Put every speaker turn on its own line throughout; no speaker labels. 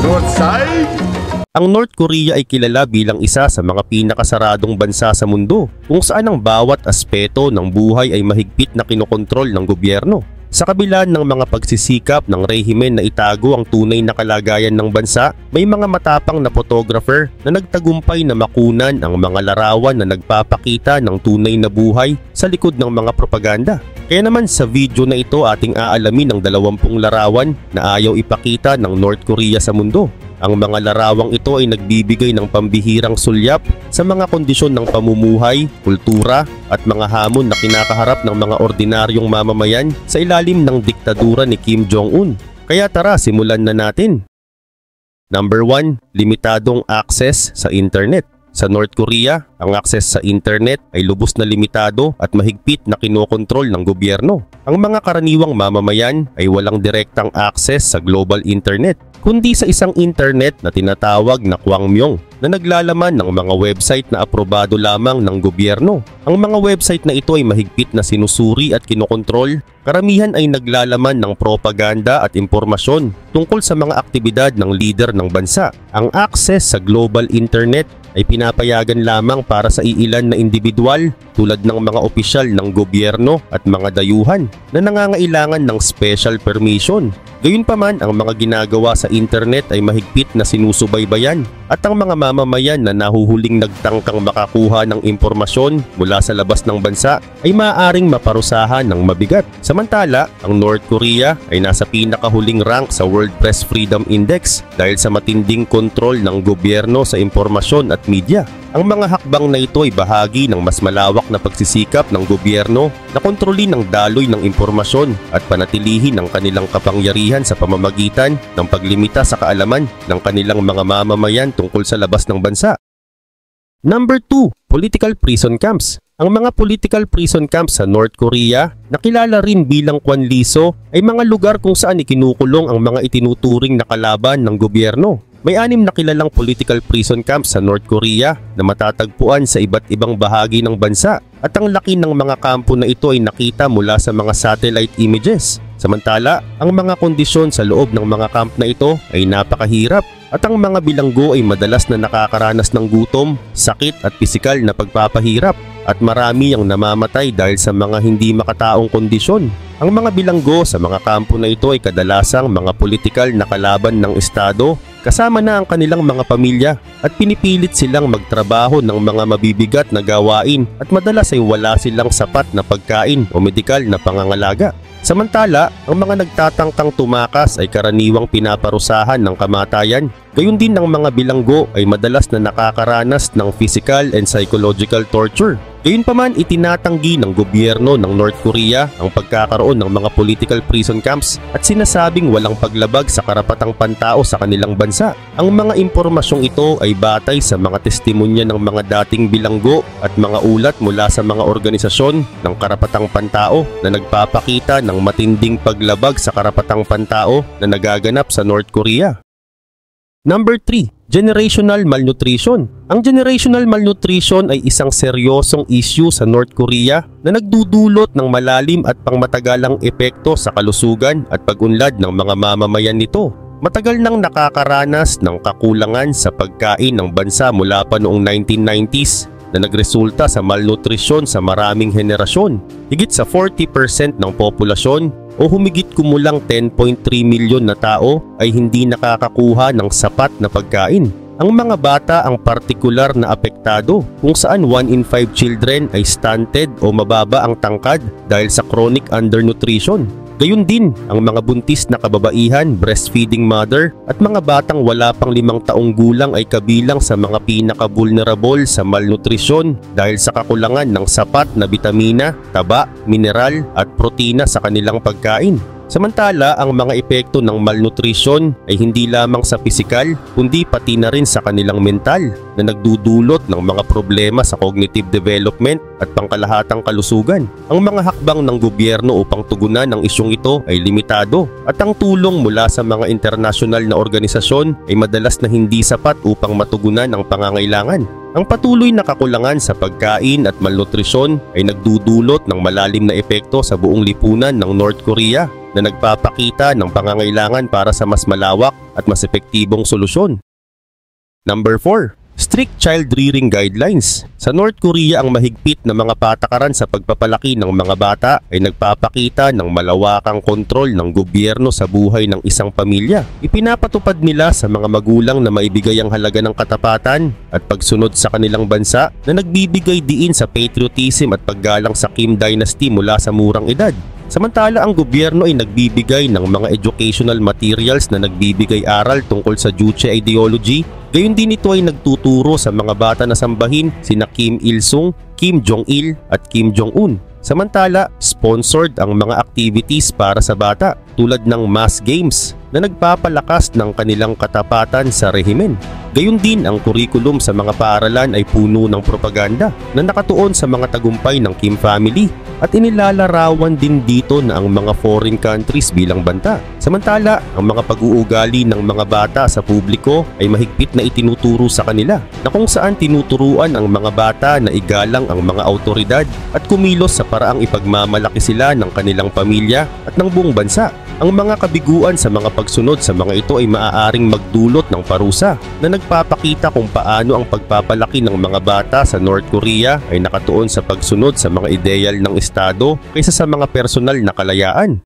Northside!
Ang North Korea ay kilala bilang isa sa mga pinakasaradong bansa sa mundo kung saan ang bawat aspeto ng buhay ay mahigpit na kinokontrol ng gobyerno. Sa kabila ng mga pagsisikap ng rehimen na itago ang tunay na kalagayan ng bansa, may mga matapang na photographer na nagtagumpay na makunan ang mga larawan na nagpapakita ng tunay na buhay sa likod ng mga propaganda. Kaya naman sa video na ito ating aalamin ang 20 larawan na ayaw ipakita ng North Korea sa mundo. Ang mga larawang ito ay nagbibigay ng pambihirang sulyap sa mga kondisyon ng pamumuhay, kultura at mga hamon na kinakaharap ng mga ordinaryong mamamayan sa ilalim ng diktadura ni Kim Jong-un. Kaya tara, simulan na natin. Number 1, limitadong access sa internet. Sa North Korea, ang access sa internet ay lubos na limitado at mahigpit na kinokontrol ng gobyerno. Ang mga karaniwang mamamayan ay walang direktang access sa global internet, kundi sa isang internet na tinatawag na Kwangmyong na naglalaman ng mga website na aprobado lamang ng gobyerno. Ang mga website na ito ay mahigpit na sinusuri at kinokontrol. Karamihan ay naglalaman ng propaganda at impormasyon tungkol sa mga aktibidad ng leader ng bansa. Ang access sa global internet ay pinapayagan lamang para sa iilan na individual tulad ng mga opisyal ng gobyerno at mga dayuhan na nangangailangan ng special permission. Gayunpaman, ang mga ginagawa sa internet ay mahigpit na sinusubaybayan at ang mga mamamayan na nahuhuling nagtangkang makakuha ng impormasyon mula sa labas ng bansa ay maaaring maparusahan ng mabigat. Samantala, ang North Korea ay nasa pinakahuling rank sa World Press Freedom Index dahil sa matinding kontrol ng gobyerno sa impormasyon at media. Ang mga hakbang na ito ay bahagi ng mas malawak na pagsisikap ng gobyerno na kontrolin ang daloy ng impormasyon at panatilihin ang kanilang kapangyarihan sa pamamagitan ng paglimita sa kaalaman ng kanilang mga mamamayan tungkol sa labas ng bansa. Number 2, political prison camps. Ang mga political prison camps sa North Korea, na kilala rin bilang kwanliso, ay mga lugar kung saan ikinukulong ang mga itinuturing na kalaban ng gobyerno. May 6 na kilalang political prison camps sa North Korea na matatagpuan sa iba't ibang bahagi ng bansa at ang laki ng mga kampo na ito ay nakita mula sa mga satellite images. Samantala, ang mga kondisyon sa loob ng mga camp na ito ay napakahirap at ang mga bilanggo ay madalas na nakakaranas ng gutom, sakit at pisikal na pagpapahirap at marami ang namamatay dahil sa mga hindi makataong kondisyon. Ang mga bilanggo sa mga kampo na ito ay kadalasang mga politikal na kalaban ng estado kasama na ang kanilang mga pamilya at pinipilit silang magtrabaho ng mga mabibigat na gawain at madalas ay wala silang sapat na pagkain o medikal na pangangalaga. Samantala, ang mga nagtatangkang tumakas ay karaniwang pinaparusahan ng kamatayan. Gayun din ang mga bilanggo ay madalas na nakakaranas ng physical and psychological torture. Gayunpaman, itinatanggi ng gobyerno ng North Korea ang pagkakaroon ng mga political prison camps at sinasabing walang paglabag sa karapatang pantao sa kanilang bansa. Ang mga impormasyong ito ay batay sa mga testimonya ng mga dating bilanggo at mga ulat mula sa mga organisasyon ng karapatang pantao na nagpapakita ng matinding paglabag sa karapatang pantao na nagaganap sa North Korea. Number 3, generational malnutrition. Ang generational malnutrition ay isang seryosong issue sa North Korea na nagdudulot ng malalim at pangmatagalang epekto sa kalusugan at pag-unlad ng mga mamamayan nito. Matagal nang nakakaranas ng kakulangan sa pagkain ng bansa mula pa noong 1990s na nagresulta sa malnutrisyon sa maraming henerasyon. Higit sa 40% ng populasyon o humigit kumulang 10.3 milyon na tao ay hindi nakakakuha ng sapat na pagkain. Ang mga bata ang partikular na apektado kung saan 1 in 5 children ay stunted o mababa ang tangkad dahil sa chronic undernutrition. Gayun din ang mga buntis na kababaihan, breastfeeding mother at mga batang wala pang 5 taong gulang ay kabilang sa mga pinaka-vulnerable sa malnutrisyon dahil sa kakulangan ng sapat na bitamina, taba, mineral at protina sa kanilang pagkain. Samantala, ang mga epekto ng malnutrisyon ay hindi lamang sa pisikal kundi pati na rin sa kanilang mental na nagdudulot ng mga problema sa cognitive development at pangkalahatang kalusugan. Ang mga hakbang ng gobyerno upang tugunan ang isyong ito ay limitado at ang tulong mula sa mga internasyonal na organisasyon ay madalas na hindi sapat upang matugunan ang pangangailangan. Ang patuloy na kakulangan sa pagkain at malnutrisyon ay nagdudulot ng malalim na epekto sa buong lipunan ng North Korea. na nagpapakita ng pangangailangan para sa mas malawak at mas epektibong solusyon. Number 4. Strict child rearing guidelines. Sa North Korea, ang mahigpit na mga patakaran sa pagpapalaki ng mga bata ay nagpapakita ng malawakang kontrol ng gobyerno sa buhay ng isang pamilya. Ipinapatupad nila sa mga magulang na maibigay ang halaga ng katapatan at pagsunod sa kanilang bansa na nagbibigay diin sa patriotism at paggalang sa Kim Dynasty mula sa murang edad. Samantala, ang gobyerno ay nagbibigay ng mga educational materials na nagbibigay aral tungkol sa Juche ideology. Gayon din ito ay nagtuturo sa mga bata na sambahin sina Kim Il-sung, Kim Jong-il at Kim Jong-un. Samantala, sponsored ang mga activities para sa bata tulad ng mass games na nagpapalakas ng kanilang katapatan sa rehimen. Gayon din ang kurikulum sa mga paaralan ay puno ng propaganda na nakatuon sa mga tagumpay ng Kim family at inilalarawan din dito na ang mga foreign countries bilang banta. Samantala, ang mga pag-uugali ng mga bata sa publiko ay mahigpit na itinuturo sa kanila na kung saan tinuturuan ang mga bata na igalang ang mga autoridad at kumilos sa paraang ipagmamalaki sila ng kanilang pamilya at ng buong bansa. Ang mga kabiguan sa mga pagsunod sa mga ito ay maaaring magdulot ng parusa na nagpapakita kung paano ang pagpapalaki ng mga bata sa North Korea ay nakatuon sa pagsunod sa mga ideyal ng Estado kaysa sa mga personal na kalayaan.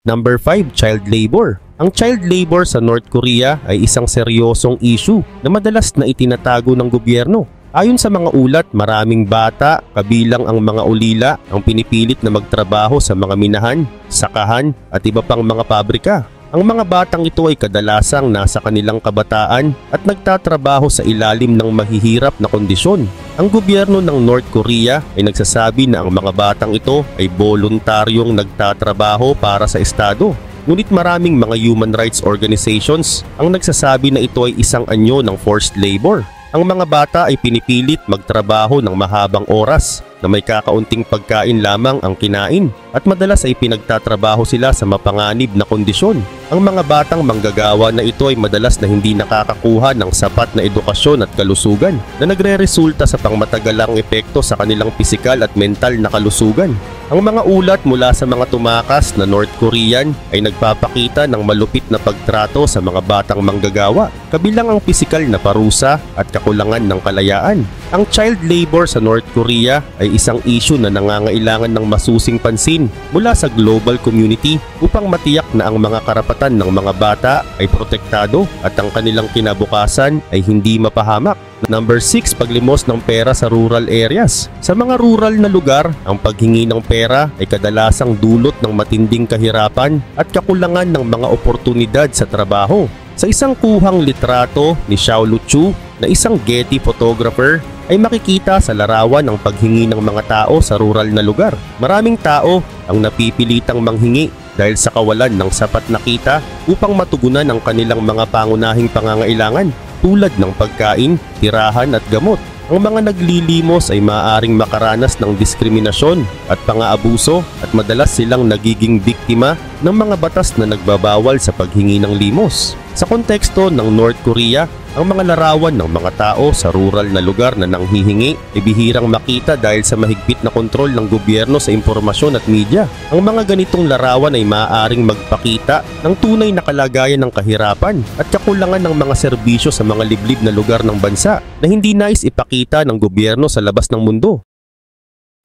Number 5. Child labor. Ang child labor sa North Korea ay isang seryosong issue na madalas na itinatago ng gobyerno. Ayon sa mga ulat, maraming bata, kabilang ang mga ulila, ang pinipilit na magtrabaho sa mga minahan, sakahan at iba pang mga pabrika. Ang mga batang ito ay kadalasang nasa kanilang kabataan at nagtatrabaho sa ilalim ng mahihirap na kondisyon. Ang gobyerno ng North Korea ay nagsasabi na ang mga batang ito ay voluntaryong nagtatrabaho para sa Estado. Ngunit maraming mga human rights organizations ang nagsasabi na ito ay isang anyo ng forced labor. Ang mga bata ay pinipilit magtrabaho ng mahabang oras na may kakaunting pagkain lamang ang kinain at madalas ay pinagtatrabaho sila sa mapanganib na kondisyon. Ang mga batang manggagawa na ito ay madalas na hindi nakakakuha ng sapat na edukasyon at kalusugan na nagre-resulta sa pangmatagalang epekto sa kanilang pisikal at mental na kalusugan. Ang mga ulat mula sa mga tumakas na North Korean ay nagpapakita ng malupit na pagtrato sa mga batang manggagawa, kabilang ang pisikal na parusa at kakulangan ng kalayaan. Ang child labor sa North Korea ay isang issue na nangangailangan ng masusing pansin mula sa global community upang matiyak na ang mga karapatan ng mga bata ay protektado at ang kanilang kinabukasan ay hindi mapahamak. Number 6. Paglimos ng pera sa rural areas. Sa mga rural na lugar, ang paghingi ng pera ay kadalasang dulot ng matinding kahirapan at kakulangan ng mga oportunidad sa trabaho. Sa isang kuhang litrato ni Xiao Luchu na isang Getty photographer ay makikita sa larawan ang paghingi ng mga tao sa rural na lugar. Maraming tao ang napipilitang manghingi dahil sa kawalan ng sapat na kita upang matugunan ang kanilang mga pangunahing pangangailangan tulad ng pagkain, tirahan at gamot. Ang mga naglilimos ay maaaring makaranas ng diskriminasyon at pang-aabuso at madalas silang nagiging biktima ng mga batas na nagbabawal sa paghingi ng limos. Sa konteksto ng North Korea, ang mga larawan ng mga tao sa rural na lugar na nanghihingi ay bihirang makita dahil sa mahigpit na kontrol ng gobyerno sa impormasyon at media. Ang mga ganitong larawan ay maaaring magpakita ng tunay na kalagayan ng kahirapan at kakulangan ng mga serbisyo sa mga liblib na lugar ng bansa na hindi nais ipakita ng gobyerno sa labas ng mundo.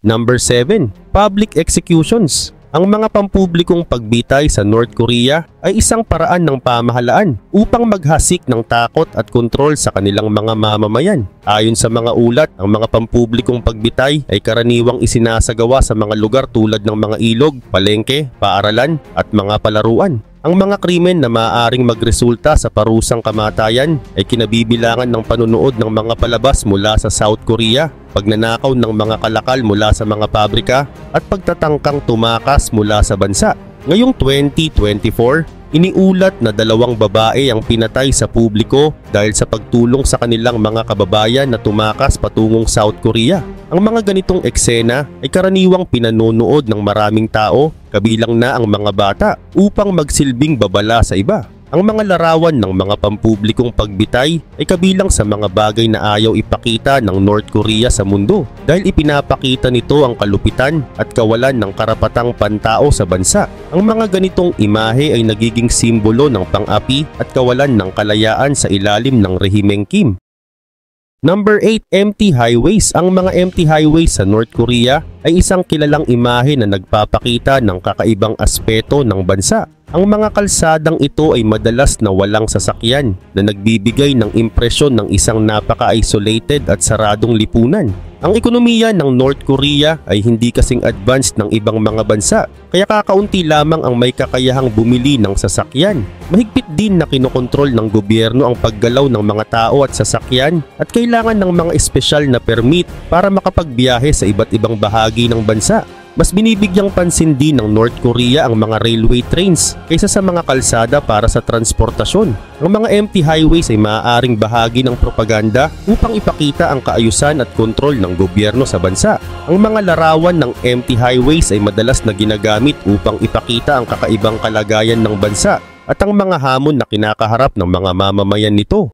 Number 7. Public executions. Ang mga pampublikong pagbitay sa North Korea ay isang paraan ng pamahalaan upang maghasik ng takot at kontrol sa kanilang mga mamamayan. Ayon sa mga ulat, ang mga pampublikong pagbitay ay karaniwang isinasagawa sa mga lugar tulad ng mga ilog, palengke, paaralan at mga palaruan. Ang mga krimen na maaaring magresulta sa parusang kamatayan ay kinabibilangan ng panunood ng mga palabas mula sa South Korea, pagnanakaw ng mga kalakal mula sa mga pabrika at pagtatangkang tumakas mula sa bansa. Ngayong 2024, iniulat na 2 babae ang pinatay sa publiko dahil sa pagtulong sa kanilang mga kababayan na tumakas patungong South Korea. Ang mga ganitong eksena ay karaniwang pinanonood ng maraming tao, kabilang na ang mga bata, upang magsilbing babala sa iba. Ang mga larawan ng mga pampublikong pagbitay ay kabilang sa mga bagay na ayaw ipakita ng North Korea sa mundo dahil ipinapakita nito ang kalupitan at kawalan ng karapatang pantao sa bansa. Ang mga ganitong imahe ay nagiging simbolo ng pang-api at kawalan ng kalayaan sa ilalim ng rehimeng Kim. Number 8. Empty highways. Ang mga empty highways sa North Korea ay isang kilalang imahe na nagpapakita ng kakaibang aspeto ng bansa. Ang mga kalsadang ito ay madalas na walang sasakyan na nagbibigay ng impresyon ng isang napaka-isolated at saradong lipunan. Ang ekonomiya ng North Korea ay hindi kasing advanced ng ibang mga bansa, kaya kakaunti lamang ang may kakayahang bumili ng sasakyan. Mahigpit din na kinokontrol ng gobyerno ang paggalaw ng mga tao at sasakyan at kailangan ng mga espesyal na permit para makapagbiyahe sa iba't ibang bahagi ng bansa. Mas binibigyang pansin din ng North Korea ang mga railway trains kaysa sa mga kalsada para sa transportasyon. Ang mga empty highways ay maaaring bahagi ng propaganda upang ipakita ang kaayusan at kontrol ng gobyerno sa bansa. Ang mga larawan ng empty highways ay madalas na ginagamit upang ipakita ang kakaibang kalagayan ng bansa at ang mga hamon na kinakaharap ng mga mamamayan nito.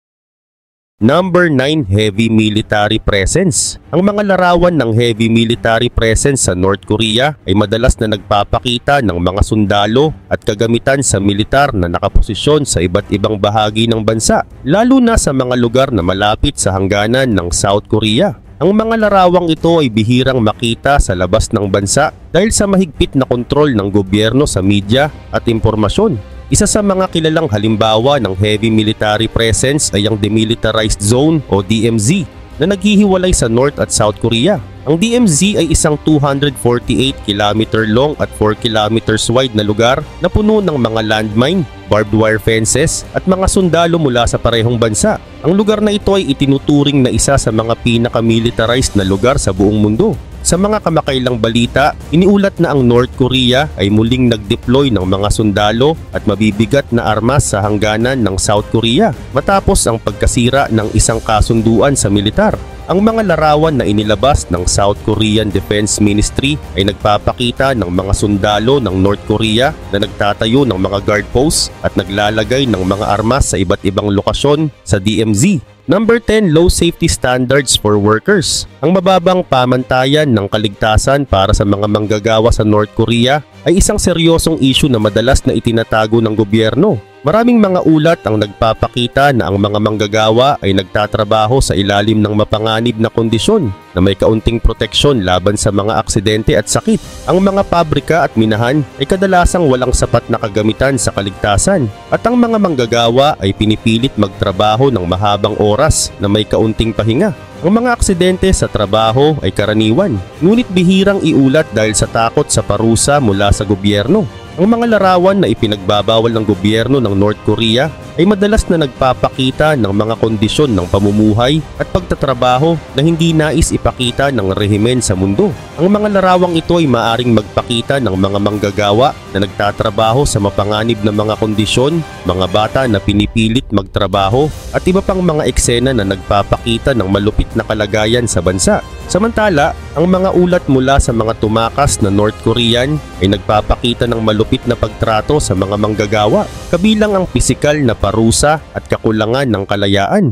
Number 9. Heavy military presence. Ang mga larawan ng heavy military presence sa North Korea ay madalas na nagpapakita ng mga sundalo at kagamitan sa militar na nakaposisyon sa iba't ibang bahagi ng bansa, lalo na sa mga lugar na malapit sa hangganan ng South Korea. Ang mga larawang ito ay bihirang makita sa labas ng bansa dahil sa mahigpit na kontrol ng gobyerno sa media at impormasyon. Isa sa mga kilalang halimbawa ng heavy military presence ay ang Demilitarized Zone o DMZ na naghihiwalay sa North at South Korea. Ang DMZ ay isang 248 km long at 4 km wide na lugar na puno ng mga landmine, barbed wire fences at mga sundalo mula sa parehong bansa. Ang lugar na ito ay itinuturing na isa sa mga pinaka-militarized na lugar sa buong mundo. Sa mga kamakailang balita, iniulat na ang North Korea ay muling nag-deploy ng mga sundalo at mabibigat na armas sa hangganan ng South Korea matapos ang pagkasira ng isang kasunduan sa militar. Ang mga larawan na inilabas ng South Korean Defense Ministry ay nagpapakita ng mga sundalo ng North Korea na nagtatayo ng mga guard posts at naglalagay ng mga armas sa iba't ibang lokasyon sa DMZ. Number 10. Low safety standards for workers. Ang mababang pamantayan ng kaligtasan para sa mga manggagawa sa North Korea ay isang seryosong issue na madalas na itinatago ng gobyerno. Maraming mga ulat ang nagpapakita na ang mga manggagawa ay nagtatrabaho sa ilalim ng mapanganib na kondisyon na may kaunting proteksyon laban sa mga aksidente at sakit. Ang mga pabrika at minahan ay kadalasang walang sapat na kagamitan sa kaligtasan at ang mga manggagawa ay pinipilit magtrabaho ng mahabang oras na may kaunting pahinga. Ang mga aksidente sa trabaho ay karaniwan, ngunit bihirang iulat dahil sa takot sa parusa mula sa gobyerno. Ang mga larawan na ipinagbabawal ng gobyerno ng North Korea ay madalas na nagpapakita ng mga kondisyon ng pamumuhay at pagtatrabaho na hindi nais ipakita ng rehimen sa mundo. Ang mga larawang ito ay maaring magpakita ng mga manggagawa na nagtatrabaho sa mapanganib na mga kondisyon, mga bata na pinipilit magtrabaho at iba pang mga eksena na nagpapakita ng malupit na kalagayan sa bansa. Samantala, ang mga ulat mula sa mga tumakas na North Korean ay nagpapakita ng malupit na pagtrato sa mga manggagawa, kabilang ang pisikal na parusa at kakulangan ng kalayaan.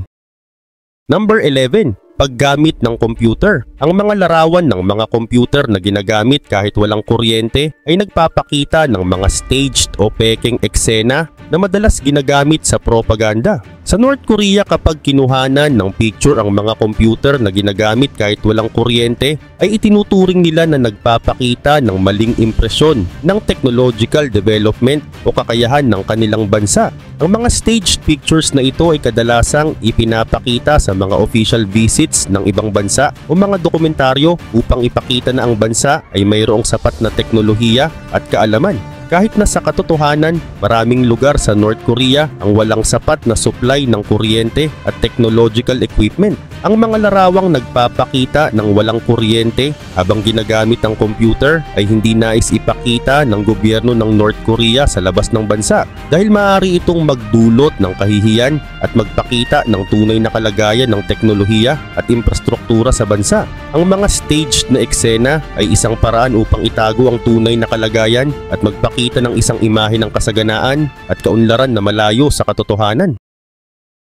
Number 11. Paggamit ng computer. Ang mga larawan ng mga computer na ginagamit kahit walang kuryente ay nagpapakita ng mga staged o pekeng eksena na madalas ginagamit sa propaganda. Sa North Korea, kapag kinuhanan ng picture ang mga computer na ginagamit kahit walang kuryente, ay itinuturing nila na nagpapakita ng maling impresyon ng technological development o kakayahan ng kanilang bansa. Ang mga staged pictures na ito ay kadalasang ipinapakita sa mga official visits ng ibang bansa o mga dokumentaryo upang ipakita na ang bansa ay mayroong sapat na teknolohiya at kaalaman. Kahit na sa katotohanan, maraming lugar sa North Korea ang walang sapat na supply ng kuryente at technological equipment. Ang mga larawang nagpapakita ng walang kuryente habang ginagamit ang computer ay hindi nais ipakita ng gobyerno ng North Korea sa labas ng bansa dahil maaari itong magdulot ng kahihiyan at magpakita ng tunay na kalagayan ng teknolohiya at infrastruktura sa bansa. Ang mga staged na eksena ay isang paraan upang itago ang tunay na kalagayan at magpakita pagpapakita ng isang imahe ng kasaganaan at kaunlaran na malayo sa katotohanan.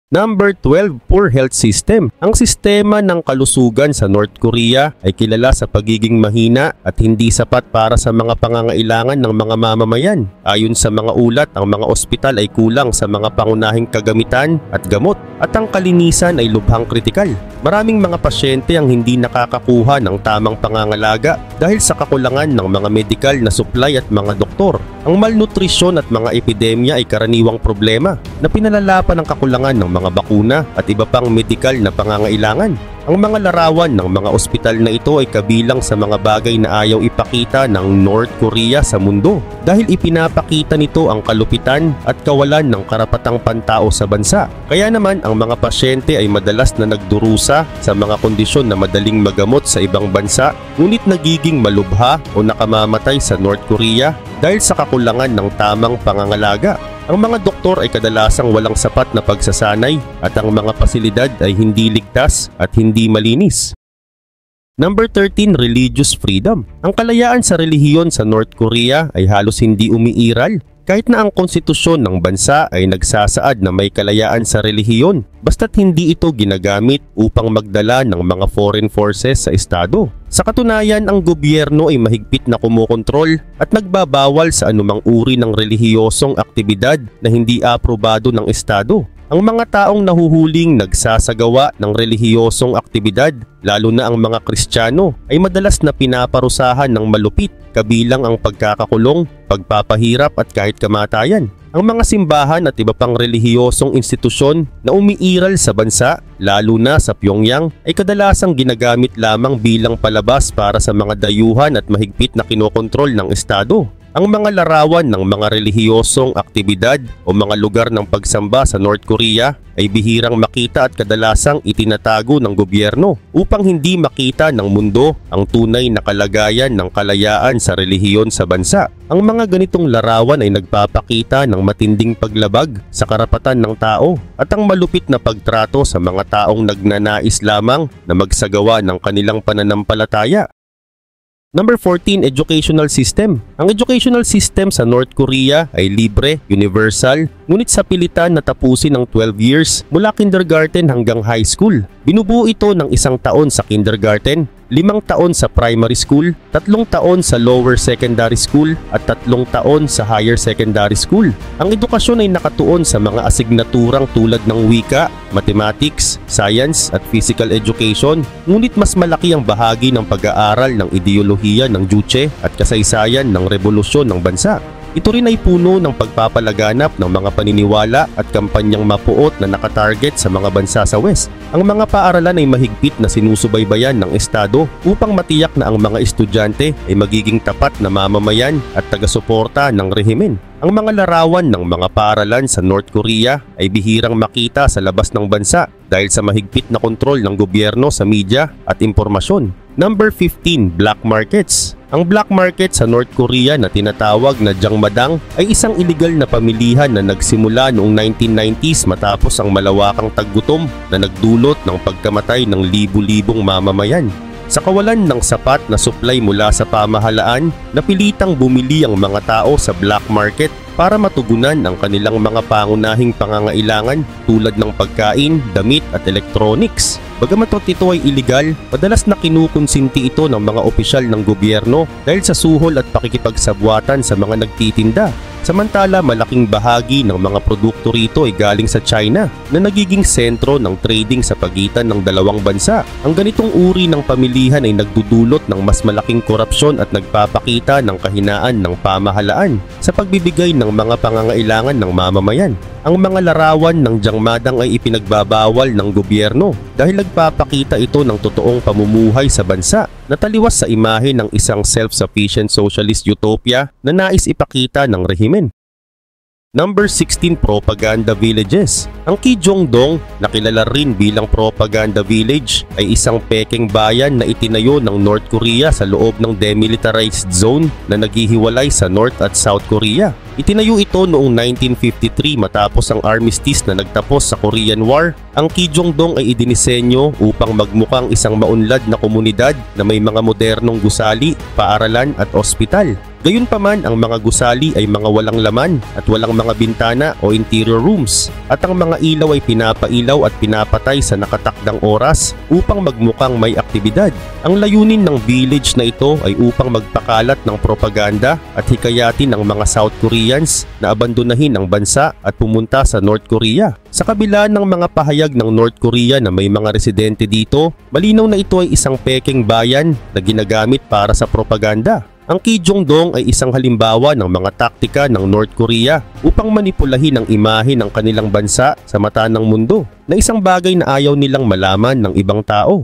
Number 12, poor health system. Ang sistema ng kalusugan sa North Korea ay kilala sa pagiging mahina at hindi sapat para sa mga pangangailangan ng mga mamamayan. Ayon sa mga ulat, ang mga ospital ay kulang sa mga pangunahing kagamitan at gamot at ang kalinisan ay lubhang kritikal. Maraming mga pasyente ang hindi nakakakuha ng tamang pangangalaga dahil sa kakulangan ng mga medikal na supply at mga doktor. Ang malnutrisyon at mga epidemya ay karaniwang problema na pinalala pa ng kakulangan ng mga bakuna at iba pang medikal na pangangailangan. Ang mga larawan ng mga ospital na ito ay kabilang sa mga bagay na ayaw ipakita ng North Korea sa mundo dahil ipinapakita nito ang kalupitan at kawalan ng karapatang pantao sa bansa. Kaya naman ang mga pasyente ay madalas na nagdurusa sa mga kondisyon na madaling magamot sa ibang bansa ngunit nagiging malubha o nakamamatay sa North Korea dahil sa kakulangan ng tamang pangangalaga. Ang mga doktor ay kadalasang walang sapat na pagsasanay at ang mga pasilidad ay hindi ligtas at hindi malinis. Number 13, religious freedom. Ang kalayaan sa relihiyon sa North Korea ay halos hindi umiiral kahit na ang konstitusyon ng bansa ay nagsasaad na may kalayaan sa relihiyon basta't hindi ito ginagamit upang magdala ng mga foreign forces sa estado. Sa katunayan, ang gobyerno ay mahigpit na kumokontrol at nagbabawal sa anumang uri ng relihiyosong aktibidad na hindi aprobado ng estado. Ang mga taong nahuhuling nagsasagawa ng relihiyosong aktibidad, lalo na ang mga Kristiyano, ay madalas na pinaparusahan ng malupit, kabilang ang pagkakakulong, pagpapahirap at kahit kamatayan. Ang mga simbahan at iba pang relihiyosong institusyon na umiiral sa bansa, lalo na sa Pyongyang, ay kadalasang ginagamit lamang bilang palabas para sa mga dayuhan at mahigpit na kinokontrol ng estado. Ang mga larawan ng mga relihiyosong aktibidad o mga lugar ng pagsamba sa North Korea ay bihirang makita at kadalasang itinatago ng gobyerno upang hindi makita ng mundo ang tunay na kalagayan ng kalayaan sa relihiyon sa bansa. Ang mga ganitong larawan ay nagpapakita ng matinding paglabag sa karapatan ng tao at ang malupit na pagtrato sa mga taong nagnanais lamang na magsagawa ng kanilang pananampalataya. Number 14, educational system. Ang educational system sa North Korea ay libre, universal, ngunit sa pilitan na tapusin ng 12 years mula kindergarten hanggang high school. Binubuo ito ng 1 taon sa kindergarten, 5 taon sa primary school, 3 taon sa lower secondary school at 3 taon sa higher secondary school. Ang edukasyon ay nakatuon sa mga asignaturang tulad ng wika, mathematics, science at physical education, ngunit mas malaki ang bahagi ng pag-aaral ng ideolohiya ng Juche at kasaysayan ng revolusyon ng bansa. Ito rin ay puno ng pagpapalaganap ng mga paniniwala at kampanyang mapuot na nakatarget sa mga bansa sa West. Ang mga paaralan ay mahigpit na sinusubaybayan ng estado upang matiyak na ang mga estudyante ay magiging tapat na mamamayan at taga-suporta ng rehimen. Ang mga larawan ng mga paaralan sa North Korea ay bihirang makita sa labas ng bansa dahil sa mahigpit na kontrol ng gobyerno sa media at impormasyon. Number 15, black markets. Ang black market sa North Korea na tinatawag na Jangmadang ay isang iligal na pamilihan na nagsimula noong 1990s matapos ang malawakang taggutom na nagdulot ng pagkamatay ng libu-libong mamamayan. Sa kawalan ng sapat na supply mula sa pamahalaan, napilitang bumili ang mga tao sa black market para matugunan ang kanilang mga pangunahing pangangailangan tulad ng pagkain, damit at electronics. Bagamat ito ay iligal, madalas na kinukonsinti ito ng mga opisyal ng gobyerno dahil sa suhol at pakikipagsabwatan sa mga nagtitinda. Samantala, malaking bahagi ng mga produkto rito ay galing sa China na nagiging sentro ng trading sa pagitan ng dalawang bansa. Ang ganitong uri ng pamilihan ay nagdudulot ng mas malaking korupsyon at nagpapakita ng kahinaan ng pamahalaan sa pagbibigay ng mga pangangailangan ng mamamayan. Ang mga larawan ng Jangmadang ay ipinagbabawal ng gobyerno dahil nagpapakita ito ng totoong pamumuhay sa bansa na taliwas sa imahe ng isang self-sufficient socialist utopia na nais ipakita ng rehimen. Number 16, propaganda villages. Ang Kijongdong, na kilala rin bilang propaganda village, ay isang pekeng bayan na itinayo ng North Korea sa loob ng demilitarized zone na naghihiwalay sa North at South Korea. Itinayo ito noong 1953 matapos ang armistice na nagtapos sa Korean War. Ang Kijongdong ay idinisenyo upang magmukhang isang maunlad na komunidad na may mga modernong gusali, paaralan at ospital. Gayunpaman, ang mga gusali ay mga walang laman at walang mga bintana o interior rooms, at ang mga ilaw ay pinapailaw at pinapatay sa nakatakdang oras upang magmukhang may aktibidad. Ang layunin ng village na ito ay upang magpakalat ng propaganda at hikayatin ang mga South Koreans na abandonahin ang bansa at pumunta sa North Korea. Sa kabila ng mga pahayag ng North Korea na may mga residente dito, malinaw na ito ay isang pekeng bayan na ginagamit para sa propaganda. Ang Kijongdong ay isang halimbawa ng mga taktika ng North Korea upang manipulahin ang imahe ng kanilang bansa sa mata ng mundo, na isang bagay na ayaw nilang malaman ng ibang tao.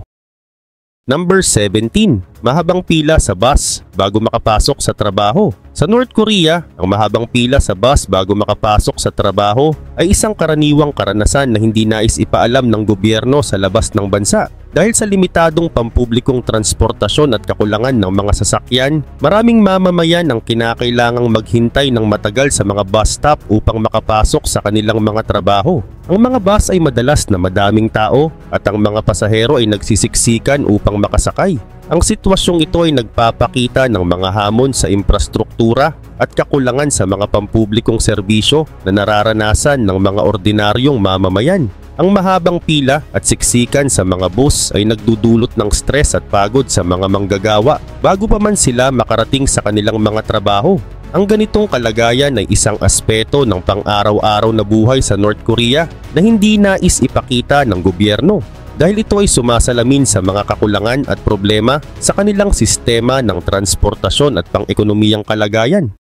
Number 17. Mahabang pila sa bus bago makapasok sa trabaho. Sa North Korea, ang mahabang pila sa bus bago makapasok sa trabaho ay isang karaniwang karanasan na hindi nais ipaalam ng gobyerno sa labas ng bansa. Dahil sa limitadong pampublikong transportasyon at kakulangan ng mga sasakyan, maraming mamamayan ang kinakailangang maghintay ng matagal sa mga bus stop upang makapasok sa kanilang mga trabaho. Ang mga bus ay madalas na madaming tao at ang mga pasahero ay nagsisiksikan upang makasakay. Ang sitwasyong ito ay nagpapakita ng mga hamon sa infrastruktura at kakulangan sa mga pampublikong serbisyo na nararanasan ng mga ordinaryong mamamayan. Ang mahabang pila at siksikan sa mga bus ay nagdudulot ng stress at pagod sa mga manggagawa bago pa man sila makarating sa kanilang mga trabaho. Ang ganitong kalagayan ay isang aspeto ng pang-araw-araw na buhay sa North Korea na hindi nais ipakita ng gobyerno, dahil ito ay sumasalamin sa mga kakulangan at problema sa kanilang sistema ng transportasyon at pang-ekonomiyang kalagayan.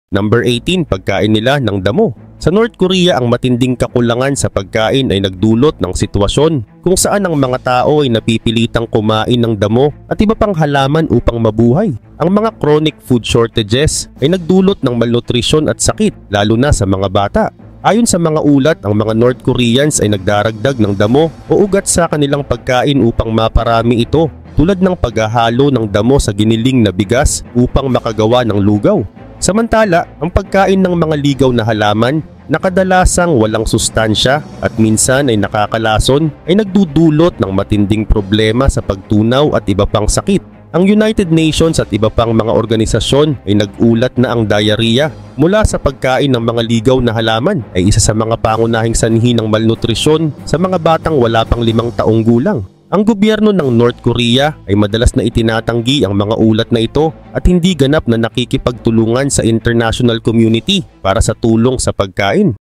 Number 18. Pagkain nila ng damo. Sa North Korea, ang matinding kakulangan sa pagkain ay nagdulot ng sitwasyon kung saan ang mga tao ay napipilitang kumain ng damo at iba pang halaman upang mabuhay. Ang mga chronic food shortages ay nagdulot ng malnutrisyon at sakit, lalo na sa mga bata. Ayon sa mga ulat, ang mga North Koreans ay nagdaragdag ng damo o ugat sa kanilang pagkain upang maparami ito, tulad ng paghahalo ng damo sa giniling na bigas upang makagawa ng lugaw. Samantala, ang pagkain ng mga ligaw na halaman na kadalasang walang sustansya at minsan ay nakakalason ay nagdudulot ng matinding problema sa pagtunaw at iba pang sakit. Ang United Nations at iba pang mga organisasyon ay nag-ulat na ang diarrhea mula sa pagkain ng mga ligaw na halaman ay isa sa mga pangunahing sanhi ng malnutrisyon sa mga batang wala pang 5 taong gulang. Ang gobyerno ng North Korea ay madalas na itinatanggi ang mga ulat na ito at hindi ganap na nakikipagtulungan sa international community para sa tulong sa pagkain.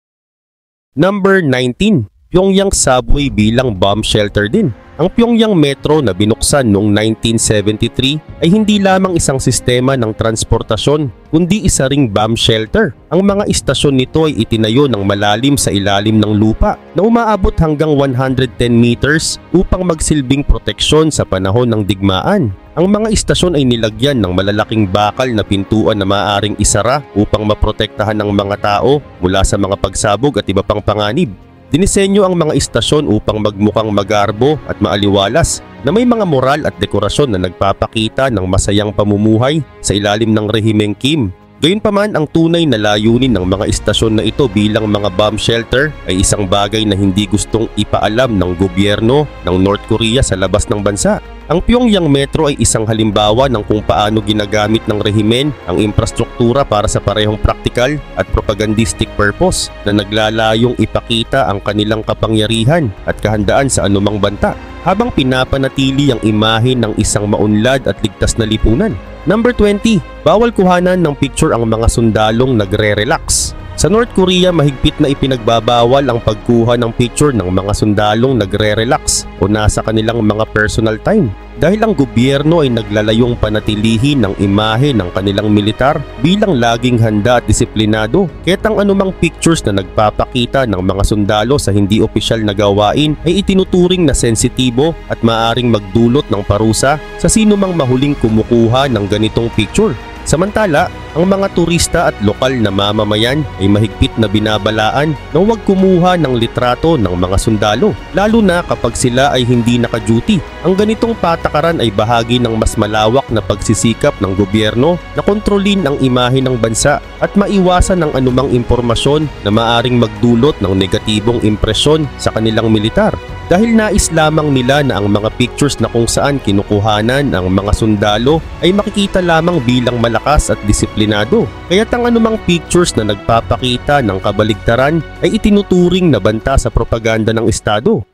Number 19. Pyongyang Subway bilang bomb shelter din. Ang Pyongyang Metro na binuksan noong 1973 ay hindi lamang isang sistema ng transportasyon kundi isa ring bomb shelter. Ang mga istasyon nito ay itinayo ng malalim sa ilalim ng lupa na umaabot hanggang 110 meters upang magsilbing proteksyon sa panahon ng digmaan. Ang mga istasyon ay nilagyan ng malalaking bakal na pintuan na maaaring isara upang maprotektahan ng mga tao mula sa mga pagsabog at iba pang panganib. Dinisenyo ang mga istasyon upang magmukhang magarbo at maaliwalas na may mga moral at dekorasyon na nagpapakita ng masayang pamumuhay sa ilalim ng rehimeng Kim. Gayunpaman, ang tunay na layunin ng mga istasyon na ito bilang mga bomb shelter ay isang bagay na hindi gustong ipaalam ng gobyerno ng North Korea sa labas ng bansa. Ang Pyongyang Metro ay isang halimbawa ng kung paano ginagamit ng rehimen ang infrastruktura para sa parehong praktikal at propagandistic purpose na naglalayong ipakita ang kanilang kapangyarihan at kahandaan sa anumang banta, habang pinapanatili ang imahe ng isang maunlad at ligtas na lipunan. Number 20. Bawal kuhanan ng picture ang mga sundalong nagre-relax. Sa North Korea, mahigpit na ipinagbabawal ang pagkuha ng picture ng mga sundalong nagre-relax o nasa kanilang mga personal time, dahil ang gobyerno ay naglalayong panatilihin ang imahe ng kanilang militar bilang laging handa at disiplinado. Kaya't ang anumang pictures na nagpapakita ng mga sundalo sa hindi opisyal na gawain ay itinuturing na sensitibo at maaring magdulot ng parusa sa sino mang mahuling kumukuha ng ganitong picture. Samantala, ang mga turista at lokal na mamamayan ay mahigpit na binabalaan na huwag kumuha ng litrato ng mga sundalo, lalo na kapag sila ay hindi naka-duty. Ang ganitong patakaran ay bahagi ng mas malawak na pagsisikap ng gobyerno na kontrolin ang imahe ng bansa at maiwasan ang anumang impormasyon na maaring magdulot ng negatibong impresyon sa kanilang militar. dahil nais lamang nila na ang mga pictures na kung saan kinukuhanan ang mga sundalo ay makikita lamang bilang malakas at disiplinado. Kaya't ang anumang pictures na nagpapakita ng kabaligtaran ay itinuturing na banta sa propaganda ng Estado.